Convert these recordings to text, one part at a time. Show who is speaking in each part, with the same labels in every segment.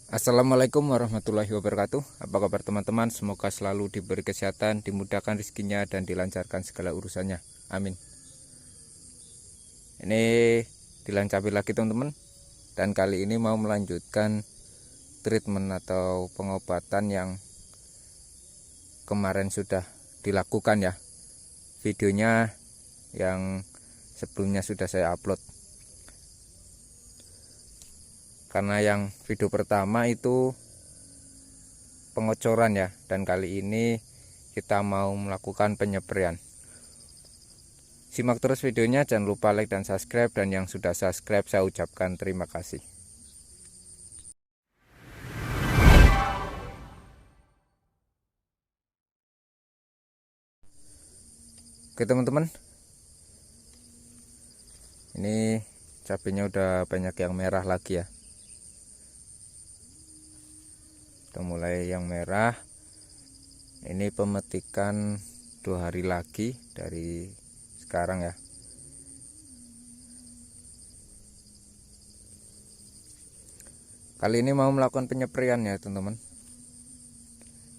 Speaker 1: Assalamualaikum warahmatullahi wabarakatuh. Apa kabar teman-teman? Semoga selalu diberi kesehatan, dimudahkan rezekinya, dan dilancarkan segala urusannya. Amin. Ini dilancapi lagi teman-teman. Dan kali ini mau melanjutkan treatment atau pengobatan yang kemarin sudah dilakukan ya. Videonya yang sebelumnya sudah saya upload. Karena yang video pertama itu pengocoran ya, dan kali ini kita mau melakukan penyepraian. Simak terus videonya, jangan lupa like dan subscribe, dan yang sudah subscribe saya ucapkan terima kasih. Oke teman-teman, ini cabenya udah banyak yang merah lagi ya. Udah mulai yang merah. Ini pemetikan 2 hari lagi dari sekarang ya. Kali ini mau melakukan penyepraian ya teman-teman.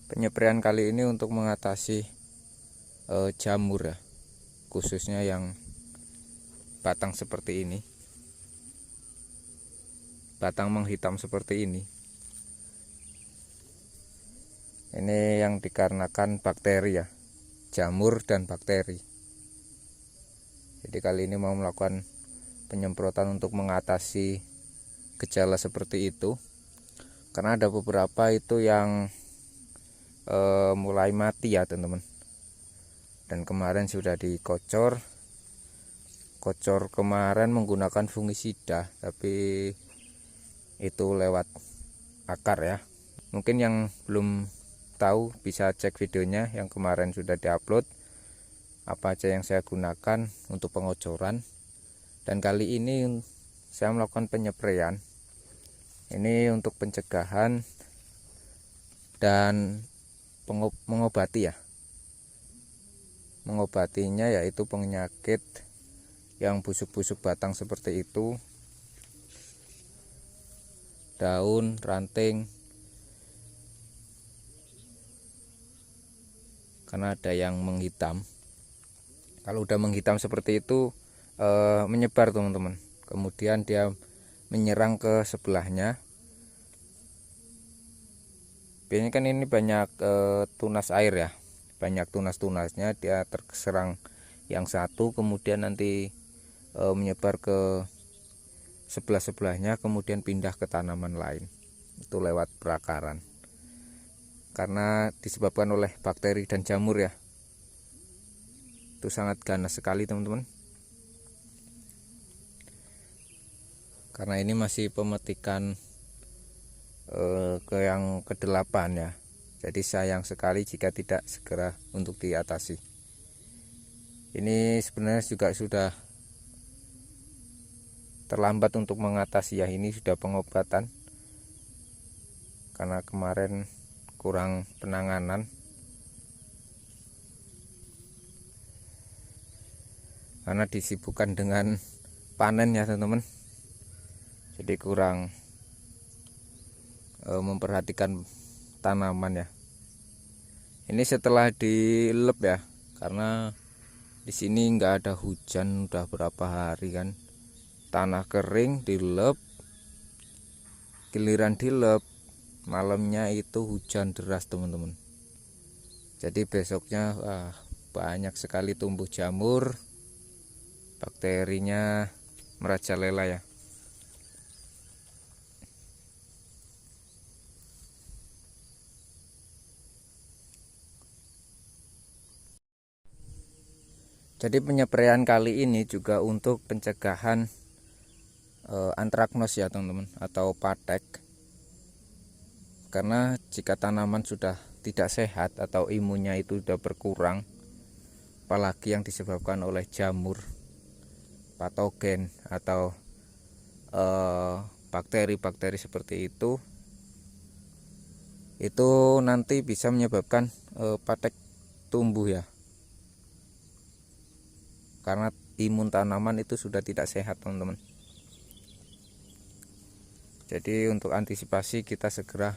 Speaker 1: Penyepraian kali ini untuk mengatasi jamur ya, khususnya yang batang seperti ini, batang menghitam seperti ini. Ini yang dikarenakan bakteri ya, jamur dan bakteri. Jadi kali ini mau melakukan penyemprotan untuk mengatasi gejala seperti itu, karena ada beberapa itu yang mulai mati ya teman-teman. Dan kemarin sudah dikocor kemarin menggunakan fungisida, tapi itu lewat akar ya. Mungkin yang belum tahu bisa cek videonya yang kemarin sudah diupload, apa aja yang saya gunakan untuk pengocoran. Dan kali ini saya melakukan penyepraian ini untuk pencegahan dan mengobati ya. Mengobatinya yaitu penyakit yang busuk-busuk batang seperti itu, daun, ranting, karena ada yang menghitam. Kalau udah menghitam seperti itu menyebar teman-teman, kemudian dia menyerang ke sebelahnya. Biasanya kan ini banyak tunas air ya, banyak tunas-tunasnya, dia terserang yang satu, kemudian nanti menyebar ke sebelah-sebelahnya, kemudian pindah ke tanaman lain, itu lewat perakaran, karena disebabkan oleh bakteri dan jamur ya. Itu sangat ganas sekali teman-teman. Karena ini masih pemetikan ke yang ke-8 ya, jadi sayang sekali jika tidak segera untuk diatasi. Ini sebenarnya juga sudah terlambat untuk mengatasi ya, ini sudah pengobatan karena kemarin kurang penanganan, karena disibukkan dengan panen ya teman-teman, jadi kurang memperhatikan tanaman ya. Ini setelah dilep ya, karena di sini nggak ada hujan udah berapa hari kan, tanah kering, dilep, giliran dilep malamnya itu hujan deras teman-teman. Jadi besoknya banyak sekali tumbuh jamur, bakterinya merajalela ya. Jadi penyepraian kali ini juga untuk pencegahan antraknos ya teman-teman, atau patek. Karena jika tanaman sudah tidak sehat atau imunnya itu sudah berkurang, apalagi yang disebabkan oleh jamur, patogen atau bakteri-bakteri seperti itu nanti bisa menyebabkan patek tumbuh ya. Karena imun tanaman itu sudah tidak sehat teman-teman. Jadi untuk antisipasi kita segera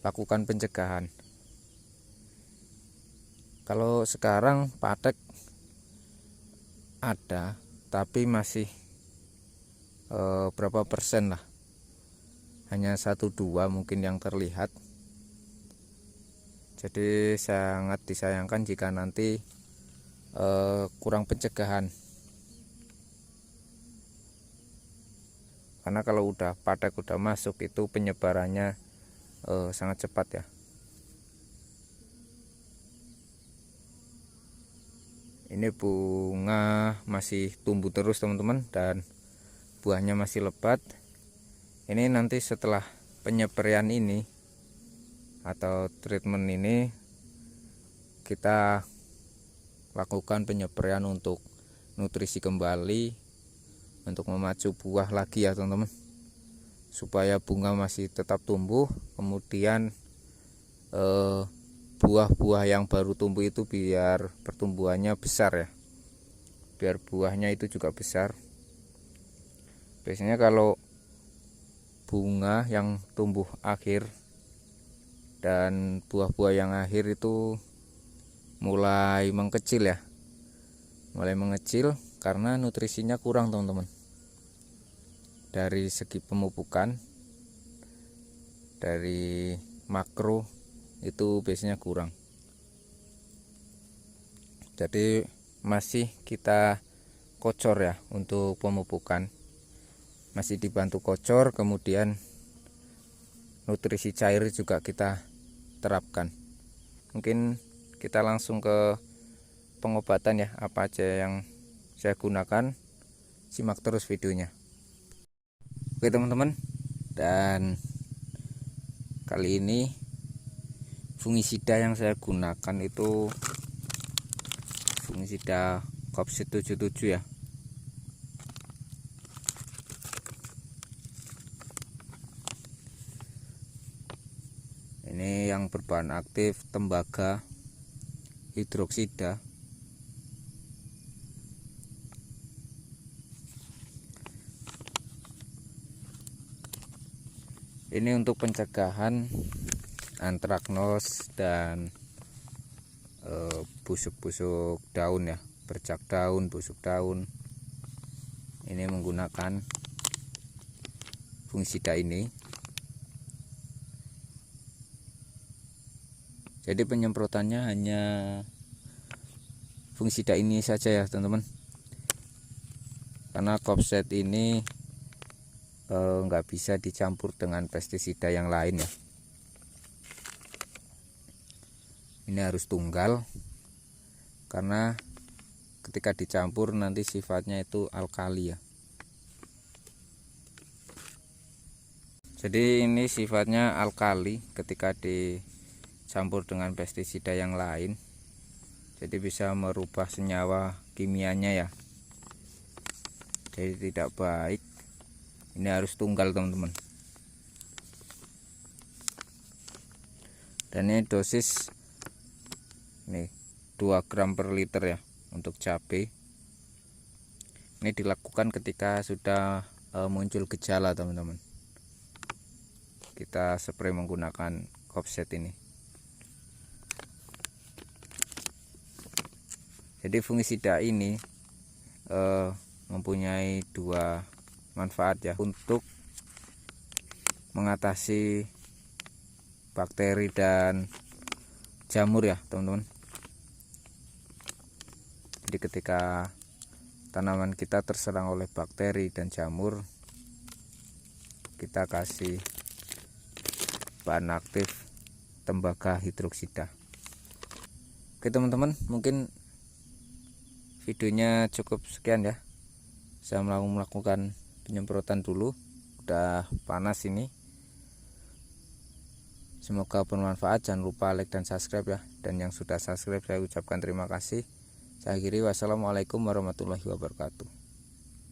Speaker 1: lakukan pencegahan. Kalau sekarang patek ada, tapi masih berapa persen lah, hanya 1-2 mungkin yang terlihat. Jadi sangat disayangkan jika nanti kurang pencegahan. Karena kalau patek udah masuk itu penyebarannya sangat cepat ya. Ini bunga masih tumbuh terus teman-teman, dan buahnya masih lebat. Ini nanti setelah penyeperian ini atau treatment ini, kita lakukan penyeperian untuk nutrisi kembali, untuk memacu buah lagi ya teman-teman, supaya bunga masih tetap tumbuh. Kemudian buah-buah yang baru tumbuh itu biar pertumbuhannya besar ya, biar buahnya itu juga besar. Biasanya kalau bunga yang tumbuh akhir dan buah-buah yang akhir itu mulai mengecil ya, mulai mengecil karena nutrisinya kurang teman-teman. Dari segi pemupukan, dari makro itu biasanya kurang. Jadi masih kita kocor ya untuk pemupukan, masih dibantu kocor. Kemudian nutrisi cair juga kita terapkan. Mungkin kita langsung ke pengobatan ya, apa aja yang saya gunakan. Simak terus videonya. Oke teman-teman, dan kali ini fungisida yang saya gunakan itu fungisida Kopset 77 ya. Ini yang berbahan aktif tembaga hidroksida. Ini untuk pencegahan antraknos dan busuk-busuk daun ya, bercak daun, busuk daun. Ini menggunakan fungisida ini. Jadi penyemprotannya hanya fungisida ini saja ya teman-teman, karena Kopset ini nggak bisa dicampur dengan pestisida yang lain ya. Ini harus tunggal, karena ketika dicampur nanti sifatnya itu alkali ya. Jadi ini sifatnya alkali ketika dicampur dengan pestisida yang lain, jadi bisa merubah senyawa kimianya ya, jadi tidak baik. Ini harus tunggal teman-teman. Dan ini dosis nih 2 gram per liter ya untuk cabai. Ini dilakukan ketika sudah muncul gejala teman-teman. Kita spray menggunakan Kopset ini. Jadi fungisida ini mempunyai 2 manfaat ya, untuk mengatasi bakteri dan jamur ya teman-teman. Jadi ketika tanaman kita terserang oleh bakteri dan jamur, kita kasih bahan aktif tembaga hidroksida. Oke teman-teman, mungkin videonya cukup sekian ya. Saya melakukan penyemprotan dulu, udah panas ini. Semoga bermanfaat. Jangan lupa like dan subscribe ya. Dan yang sudah subscribe saya ucapkan terima kasih. Saya akhiri, wassalamualaikum warahmatullahi wabarakatuh.